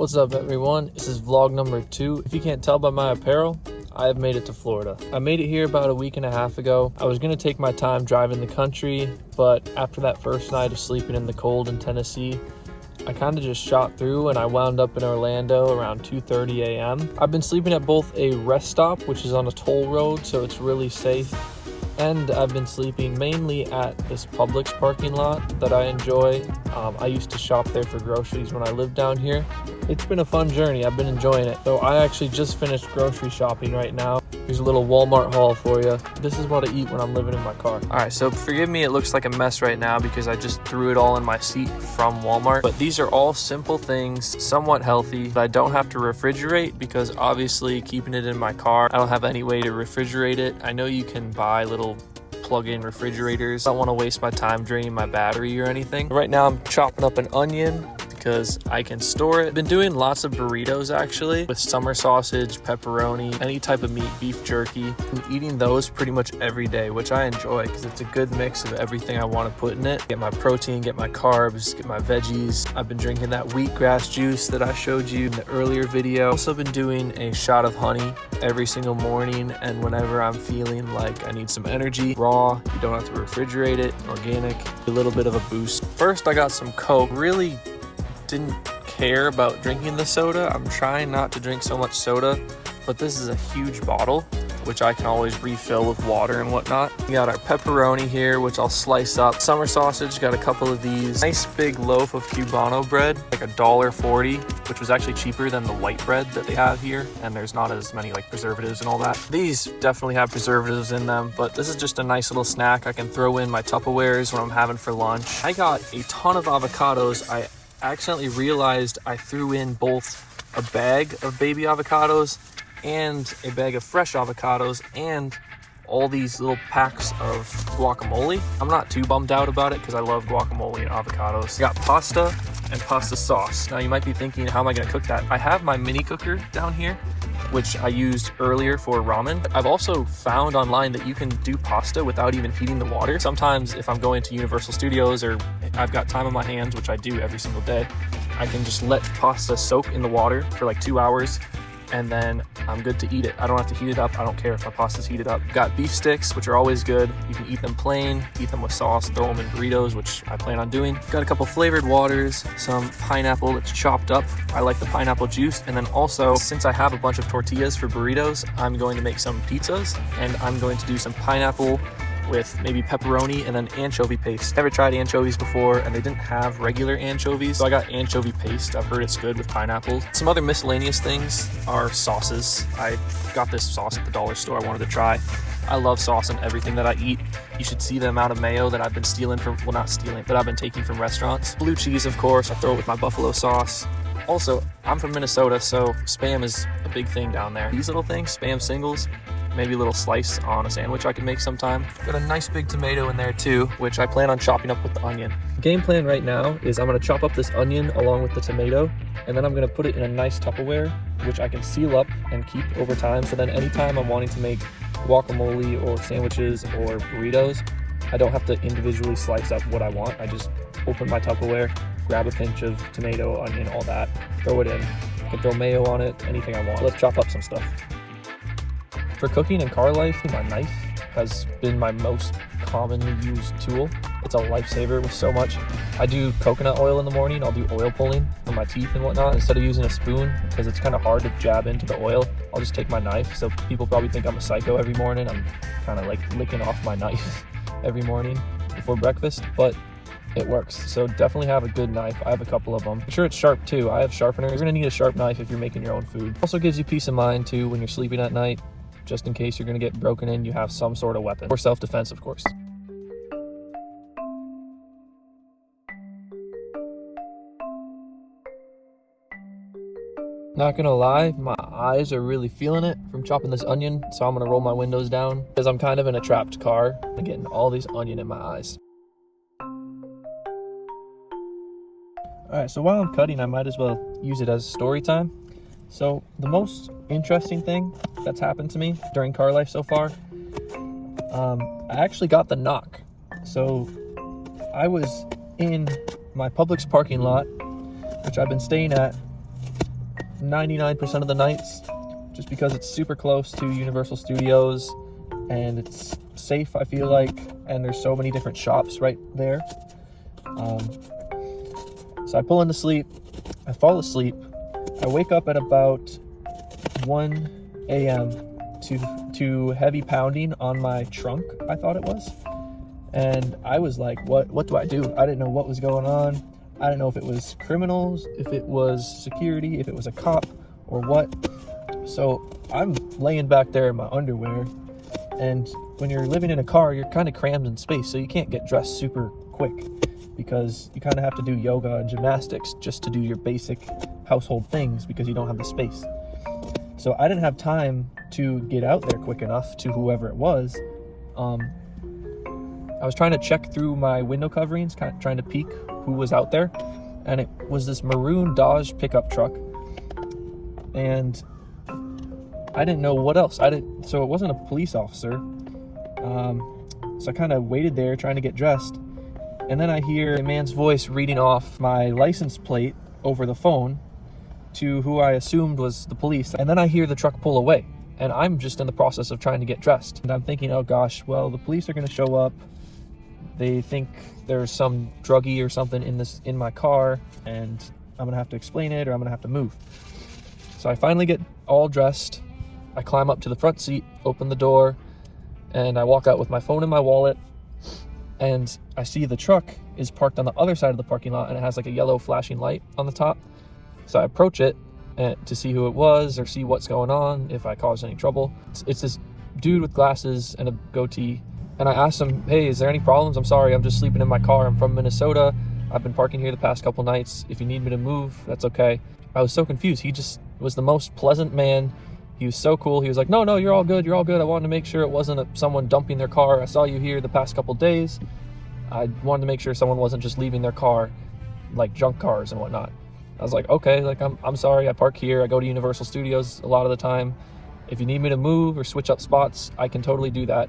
What's up everyone, this is vlog number 2. If you can't tell by my apparel, I have made it to Florida. I made it here about a week and a half ago. I was gonna take my time driving the country, but after that first night of sleeping in the cold in Tennessee, I kind of just shot through and I wound up in Orlando around 2:30 a.m. I've been sleeping at both a rest stop, which is on a toll road, so it's really safe, and I've been sleeping mainly at this Publix parking lot that I enjoy. I used to shop there for groceries when I lived down here. It's been a fun journey. I've been enjoying it. So I actually just finished grocery shopping right now. Here's a little Walmart haul for you. This is what I eat when I'm living in my car. All right, so forgive me, it looks like a mess right now because I just threw it all in my seat from Walmart. But these are all simple things, somewhat healthy, that I don't have to refrigerate because obviously keeping it in my car, I don't have any way to refrigerate it. I know you can buy little plug-in refrigerators. I don't want to waste my time draining my battery or anything. Right now I'm chopping up an onion because I can store it. I've been doing lots of burritos actually with summer sausage, pepperoni, any type of meat, beef jerky. I'm eating those pretty much every day, which I enjoy because it's a good mix of everything I want to put in it. Get my protein, get my carbs, get my veggies. I've been drinking that wheatgrass juice that I showed you in the earlier video. Also been doing a shot of honey every single morning, and whenever I'm feeling like I need some energy, raw, you don't have to refrigerate it, organic, a little bit of a boost. First I got some Coke. Really didn't care about drinking the soda. I'm trying not to drink so much soda, but this is a huge bottle, which I can always refill with water and whatnot. We got our pepperoni here, which I'll slice up. Summer sausage, got a couple of these. Nice big loaf of Cubano bread, like $1.40, which was actually cheaper than the white bread that they have here, and there's not as many like preservatives and all that. These definitely have preservatives in them, but this is just a nice little snack I can throw in my Tupperwares when I'm having for lunch. I got a ton of avocados. I accidentally realized I threw in both a bag of baby avocados and a bag of fresh avocados and all these little packs of guacamole. I'm not too bummed out about it because I love guacamole and avocados. I got pasta and pasta sauce. Now you might be thinking, how am I gonna cook that? I have my mini cooker down here, which I used earlier for ramen. I've also found online that you can do pasta without even heating the water. Sometimes if I'm going to Universal Studios or I've got time on my hands, which I do every single day, I can just let pasta soak in the water for like 2 hours and then I'm good to eat it. I don't have to heat it up. I don't care if my pasta's heated up. Got beef sticks, which are always good. You can eat them plain, eat them with sauce, throw them in burritos, which I plan on doing. Got a couple flavored waters, some pineapple that's chopped up. I like the pineapple juice. And then also, since I have a bunch of tortillas for burritos, I'm going to make some pizzas and I'm going to do some pineapple with maybe pepperoni and then anchovy paste. Never tried anchovies before and they didn't have regular anchovies, so I got anchovy paste. I've heard it's good with pineapple. Some other miscellaneous things are sauces. I got this sauce at the dollar store I wanted to try. I love sauce in everything that I eat. You should see the amount of mayo that I've been stealing from, well not stealing, but I've been taking from restaurants. Blue cheese, of course, I throw it with my buffalo sauce. Also, I'm from Minnesota, so Spam is a big thing down there. These little things, Spam singles, maybe a little slice on a sandwich I can make sometime. Got a nice big tomato in there too, which I plan on chopping up with the onion. Game plan right now is I'm gonna chop up this onion along with the tomato, and then I'm gonna put it in a nice Tupperware, which I can seal up and keep over time. So then anytime I'm wanting to make guacamole or sandwiches or burritos, I don't have to individually slice up what I want. I just open my Tupperware, grab a pinch of tomato, onion, all that, throw it in. I can throw mayo on it, anything I want. Let's chop up some stuff. For cooking and car life, my knife has been my most commonly used tool. It's a lifesaver with so much. I do coconut oil in the morning. I'll do oil pulling for my teeth and whatnot. Instead of using a spoon, because it's kind of hard to jab into the oil, I'll just take my knife. So people probably think I'm a psycho every morning. I'm kind of like licking off my knife every morning before breakfast, but it works. So definitely have a good knife. I have a couple of them. Make sure it's sharp too. I have sharpeners. You're gonna need a sharp knife if you're making your own food. Also gives you peace of mind too when you're sleeping at night. Just in case you're going to get broken in, you have some sort of weapon. For self-defense, of course. Not gonna lie, my eyes are really feeling it from chopping this onion, so I'm gonna roll my windows down because I'm kind of in a trapped car. I'm getting all this onion in my eyes. Alright, so while I'm cutting, I might as well use it as story time. So the most interesting thing that's happened to me during car life so far, I actually got the knock. So I was in my Publix parking lot, which I've been staying at 99% of the nights, just because it's super close to Universal Studios and it's safe, I feel like, and there's so many different shops right there. So I pull into sleep, I fall asleep, I wake up at about 1 a.m. to heavy pounding on my trunk, I thought it was. And I was like, what do I do? I didn't know what was going on. I didn't know if it was criminals, if it was security, if it was a cop, or what. So I'm laying back there in my underwear, and when you're living in a car, you're kind of crammed in space, so you can't get dressed super quick because you kind of have to do yoga and gymnastics just to do your basic household things because you don't have the space. So I didn't have time to get out there quick enough to whoever it was. I was trying to check through my window coverings, kind of trying to peek who was out there, and it was this maroon Dodge pickup truck, and I didn't know what else. So it wasn't a police officer. So I kind of waited there trying to get dressed, and then I hear a man's voice reading off my license plate over the phone to who I assumed was the police, and then I hear the truck pull away, and I'm just in the process of trying to get dressed, and I'm thinking, oh gosh, well, the police are going to show up. They think there's some druggie or something in my car, and I'm gonna have to explain it, or I'm gonna have to move. So I finally get all dressed. I climb up to the front seat, open the door, and I walk out with my phone in my wallet, and I see the truck is parked on the other side of the parking lot, and it has like a yellow flashing light on the top. So I approach it to see who it was or see what's going on, if I caused any trouble. It's this dude with glasses and a goatee. And I asked him, hey, is there any problems? I'm sorry, I'm just sleeping in my car. I'm from Minnesota. I've been parking here the past couple nights. If you need me to move, that's okay. I was so confused. He just was the most pleasant man. He was so cool. He was like, no, you're all good. You're all good. I wanted to make sure it wasn't someone dumping their car. I saw you here the past couple days. I wanted to make sure someone wasn't just leaving their car, like junk cars and whatnot. I was like, okay, like I'm sorry. I park here. I go to Universal Studios a lot of the time. If you need me to move or switch up spots, I can totally do that.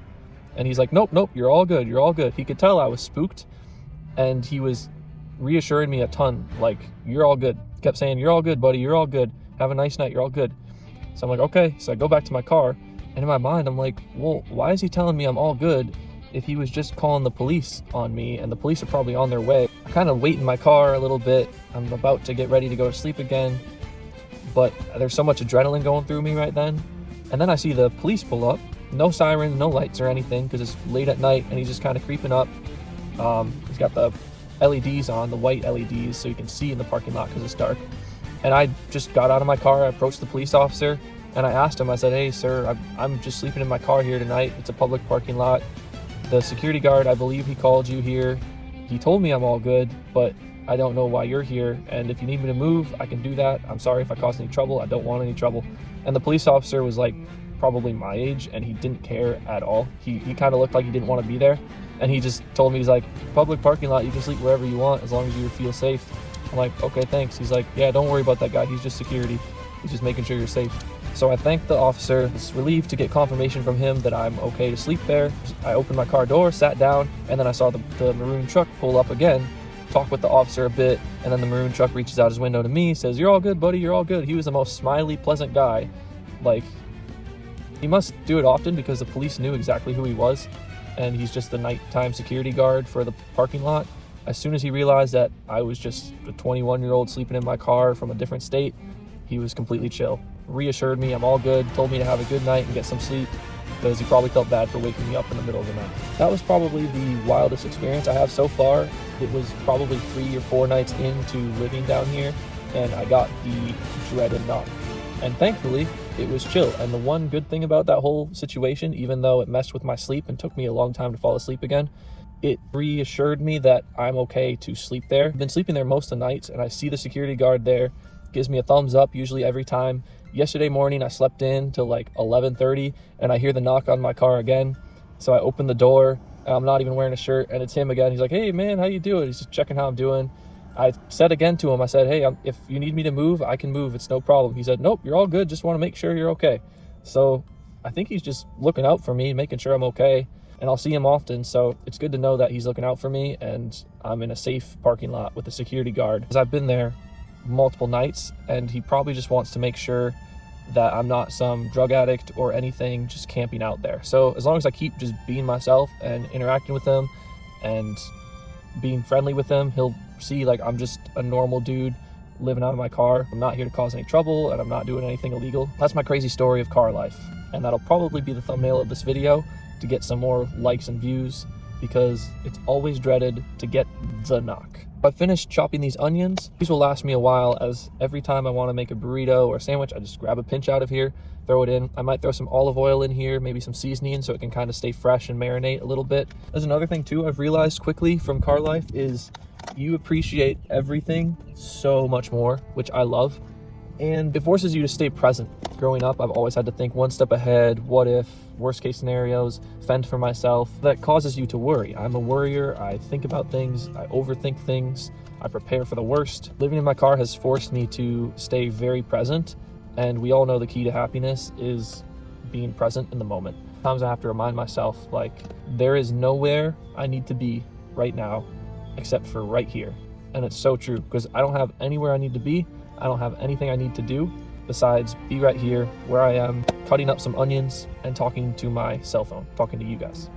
And he's like, nope, you're all good. You're all good. He could tell I was spooked, and he was reassuring me a ton. Like, you're all good. Kept saying, you're all good, buddy. You're all good. Have a nice night. You're all good. So I'm like, okay. So I go back to my car, and in my mind, I'm like, well, why is he telling me I'm all good if he was just calling the police on me, and the police are probably on their way? I kind of wait in my car a little bit. I'm about to get ready to go to sleep again, but there's so much adrenaline going through me right then. And then I see the police pull up. No sirens, no lights or anything, because it's late at night, and he's just kind of creeping up. He's got the LEDs on, the white LEDs, so you can see in the parking lot because it's dark. And I just got out of my car, I approached the police officer, and I asked him, I said, hey, sir, I'm just sleeping in my car here tonight. It's a public parking lot. The security guard, I believe he called you here. He told me I'm all good, but I don't know why you're here, and if you need me to move, I can do that. I'm sorry if I caused any trouble. I don't want any trouble. And the police officer was like, probably my age, and he didn't care at all. He kind of looked like he didn't want to be there, and he just told me, he's like, public parking lot, you can sleep wherever you want as long as you feel safe. I'm like, okay, thanks. He's like, yeah, don't worry about that guy, he's just security, he's just making sure you're safe. So I thanked the officer, was relieved to get confirmation from him that I'm okay to sleep there. I opened my car door, sat down, and then I saw the maroon truck pull up again, talk with the officer a bit, and then the maroon truck reaches out his window to me, says, you're all good, buddy, you're all good. He was the most smiley, pleasant guy. Like, he must do it often because the police knew exactly who he was, and he's just the nighttime security guard for the parking lot. As soon as he realized that I was just a 21-year-old sleeping in my car from a different state, he was completely chill. Reassured me I'm all good, told me to have a good night and get some sleep, because he probably felt bad for waking me up in the middle of the night. That was probably the wildest experience I have so far. It was probably 3 or 4 nights into living down here, and I got the dreaded knock. And thankfully, it was chill. And the one good thing about that whole situation, even though it messed with my sleep and took me a long time to fall asleep again, it reassured me that I'm okay to sleep there. I've been sleeping there most of the nights, and I see the security guard there, gives me a thumbs up usually every time. Yesterday morning, I slept in till like 11:30, and I hear the knock on my car again. So I open the door, and I'm not even wearing a shirt, and it's him again. He's like, hey man, how you doing? He's just checking how I'm doing. I said again to him, I said, hey, if you need me to move, I can move. It's no problem. He said, nope, you're all good. Just want to make sure you're okay. So I think he's just looking out for me, making sure I'm okay. And I'll see him often. So it's good to know that he's looking out for me, and I'm in a safe parking lot with a security guard. Because I've been there multiple nights, and he probably just wants to make sure that I'm not some drug addict or anything just camping out there. So as long as I keep just being myself and interacting with him and being friendly with him, he'll see like I'm just a normal dude living out of my car. I'm not here to cause any trouble, and I'm not doing anything illegal. That's my crazy story of car life, and that'll probably be the thumbnail of this video to get some more likes and views, because it's always dreaded to get the knock. I finished chopping these onions. These will last me a while, as every time I want to make a burrito or a sandwich, I just grab a pinch out of here, throw it in. I might throw some olive oil in here, maybe some seasoning, so it can kind of stay fresh and marinate a little bit. There's another thing too I've realized quickly from car life is you appreciate everything so much more, which I love, and it forces you to stay present. Growing up, I've always had to think one step ahead, what if, worst case scenarios, fend for myself. That causes you to worry. I'm a worrier. I think about things, I overthink things, I prepare for the worst. Living in my car has forced me to stay very present, and we all know the key to happiness is being present in the moment. Sometimes I have to remind myself, like, there is nowhere I need to be right now except for right here. And it's so true, because I don't have anywhere I need to be. I don't have anything I need to do besides be right here where I am, cutting up some onions and talking to my cell phone, talking to you guys.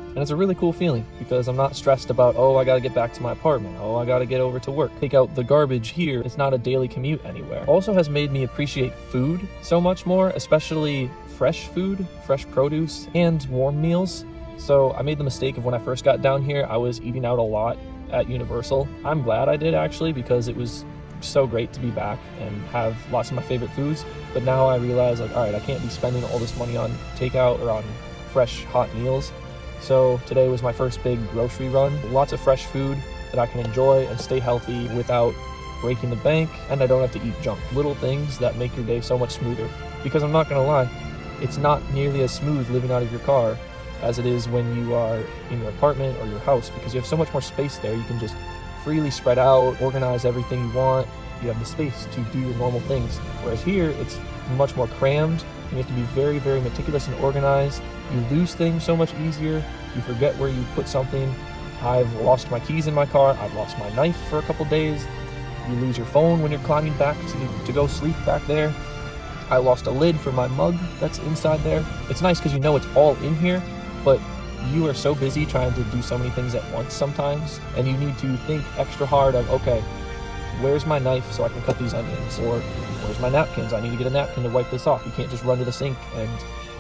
And it's a really cool feeling, because I'm not stressed about, oh, I gotta get back to my apartment, oh, I gotta get over to work, take out the garbage here. It's not a daily commute anywhere. Also has made me appreciate food so much more, especially fresh food, fresh produce, and warm meals. So I made the mistake of when I first got down here, I was eating out a lot at Universal. I'm glad I did, actually, because it was so great to be back and have lots of my favorite foods. But now I realize, like, all right, I can't be spending all this money on takeout or on fresh hot meals. So today was my first big grocery run. Lots of fresh food that I can enjoy and stay healthy without breaking the bank, and I don't have to eat junk. Little things that make your day so much smoother. Because I'm not gonna lie, it's not nearly as smooth living out of your car as it is when you are in your apartment or your house, because you have so much more space there. You can just freely spread out, organize everything you want. You have the space to do your normal things. Whereas here, it's much more crammed, and you have to be very, very meticulous and organized. You lose things so much easier. You forget where you put something. I've lost my keys in my car. I've lost my knife for a couple days. You lose your phone when you're climbing back to go sleep back there. I lost a lid for my mug that's inside there. It's nice because you know it's all in here, but you are so busy trying to do so many things at once sometimes, and you need to think extra hard of, okay, where's my knife so I can cut these onions? Or where's my napkins? I need to get a napkin to wipe this off. You can't just run to the sink and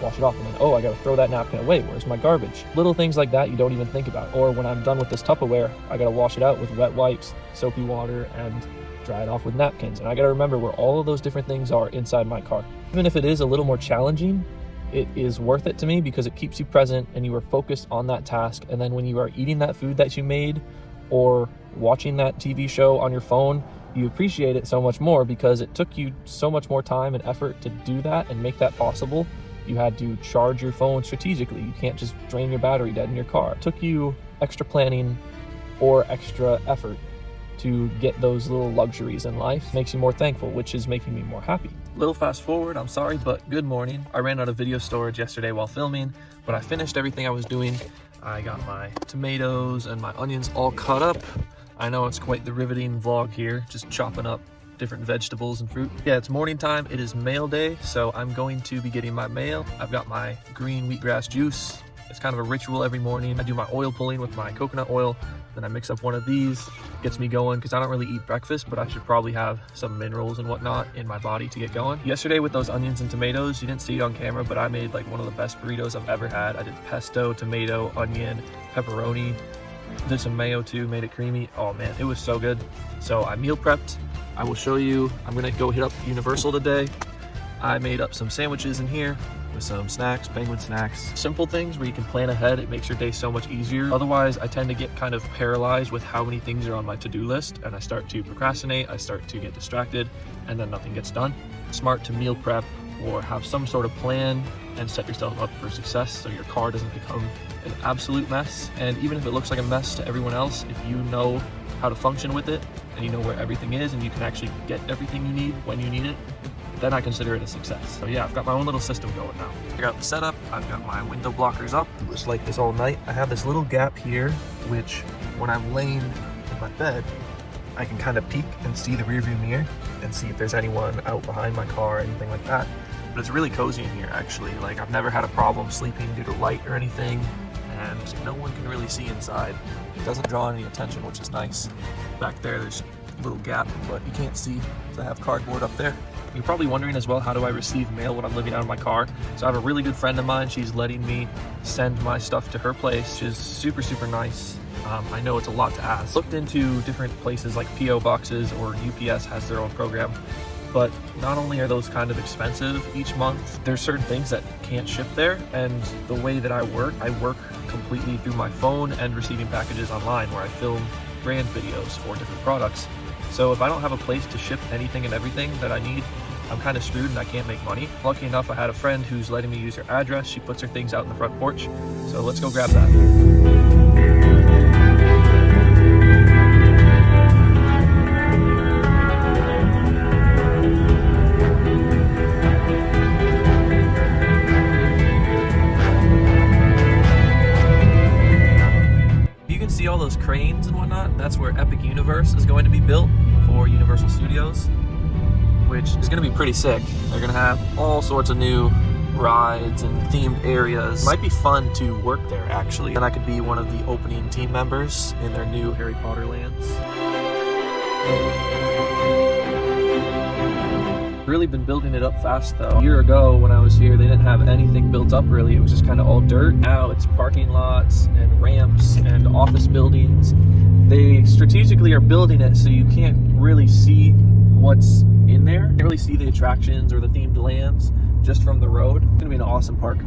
wash it off and then, oh, I gotta throw that napkin away. Where's my garbage? Little things like that you don't even think about. Or when I'm done with this Tupperware, I gotta wash it out with wet wipes, soapy water, and dry it off with napkins. And I gotta remember where all of those different things are inside my car. Even if it is a little more challenging, it is worth it to me, because it keeps you present and you are focused on that task. And then when you are eating that food that you made or watching that TV show on your phone, you appreciate it so much more, because it took you so much more time and effort to do that and make that possible. You had to charge your phone strategically. You can't just drain your battery dead in your car. It took you extra planning or extra effort to get those little luxuries in life. Makes you more thankful, which is making me more happy. Little fast forward, I'm sorry, but good morning. I ran out of video storage yesterday while filming, but I finished everything I was doing. I got my tomatoes and my onions all cut up. I know it's quite the riveting vlog here, just chopping up different vegetables and fruit. Yeah, it's morning time. It is mail day, so I'm going to be getting my mail. I've got my green wheatgrass juice. It's kind of a ritual every morning. I do my oil pulling with my coconut oil, then I mix up one of these. Gets me going, because I don't really eat breakfast, but I should probably have some minerals and whatnot in my body to get going. Yesterday with those onions and tomatoes, you didn't see it on camera, but I made like one of the best burritos I've ever had. I did pesto, tomato, onion, pepperoni, did some mayo too, made it creamy. Oh man, it was so good. So I meal prepped. I will show you. I'm gonna go hit up Universal today. I made up some sandwiches in here with some snacks, Penguin snacks. Simple things where you can plan ahead. It makes your day so much easier. Otherwise, I tend to get kind of paralyzed with how many things are on my to-do list, and I start to procrastinate, I start to get distracted, and then nothing gets done. It's smart to meal prep or have some sort of plan and set yourself up for success so your car doesn't become an absolute mess. And even if it looks like a mess to everyone else, if you know how to function with it and you know where everything is and you can actually get everything you need when you need it, then I consider it a success. So yeah, I've got my own little system going now. I got the setup, I've got my window blockers up, just like this all night. I have this little gap here, which when I'm laying in my bed, I can kind of peek and see the rearview mirror and see if there's anyone out behind my car or anything like that. But it's really cozy in here, actually. Like, I've never had a problem sleeping due to light or anything, and no one can really see inside. It doesn't draw any attention, which is nice. Back there's a little gap, but you can't see, so I have cardboard up there. You're probably wondering as well, how do I receive mail when I'm living out of my car? So I have a really good friend of mine. She's letting me send my stuff to her place, which is super, super nice. I know it's a lot to ask. Looked into different places like P.O. boxes, or UPS has their own program. But not only are those kind of expensive each month, there's certain things that can't ship there. And the way that I work completely through my phone and receiving packages online, where I film brand videos for different products. So if I don't have a place to ship anything and everything that I need, I'm kind of screwed and I can't make money. Lucky enough, I had a friend who's letting me use her address. She puts her things out in the front porch. So let's go grab that. See all those cranes and whatnot? That's where Epic Universe is going to be built for Universal Studios, which is going to be pretty sick. They're going to have all sorts of new rides and themed areas. Might be fun to work there, actually. And I could be one of the opening team members in their new Harry Potter lands. Really been building it up fast though. A year ago when I was here, they didn't have anything built up really. It was just kind of all dirt. Now it's parking lots and ramps and office buildings. They strategically are building it so you can't really see what's in there. You can't really see the attractions or the themed lands just from the road. It's gonna be an awesome park.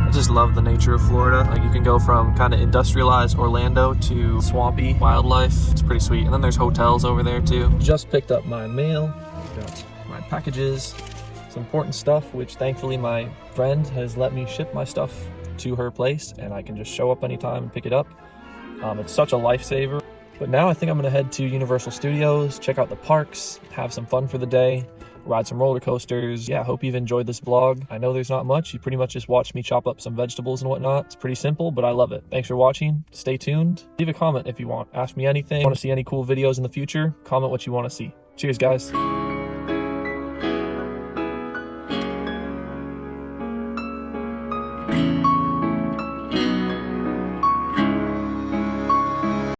I just love the nature of Florida. Like, you can go from kind of industrialized Orlando to swampy wildlife. It's pretty sweet. And then there's hotels over there too. Just picked up my mail, got my packages, some important stuff, which thankfully my friend has let me ship my stuff to her place and I can just show up anytime and pick it up. It's such a lifesaver. But now I think I'm gonna head to Universal Studios, check out the parks, have some fun for the day, ride some roller coasters. Yeah, hope you've enjoyed this vlog. I know there's not much. You pretty much just watched me chop up some vegetables and whatnot. It's pretty simple, but I love it. Thanks for watching. Stay tuned. Leave a comment if you want. Ask me anything. Want to see any cool videos in the future? Comment what you want to see. Cheers, guys.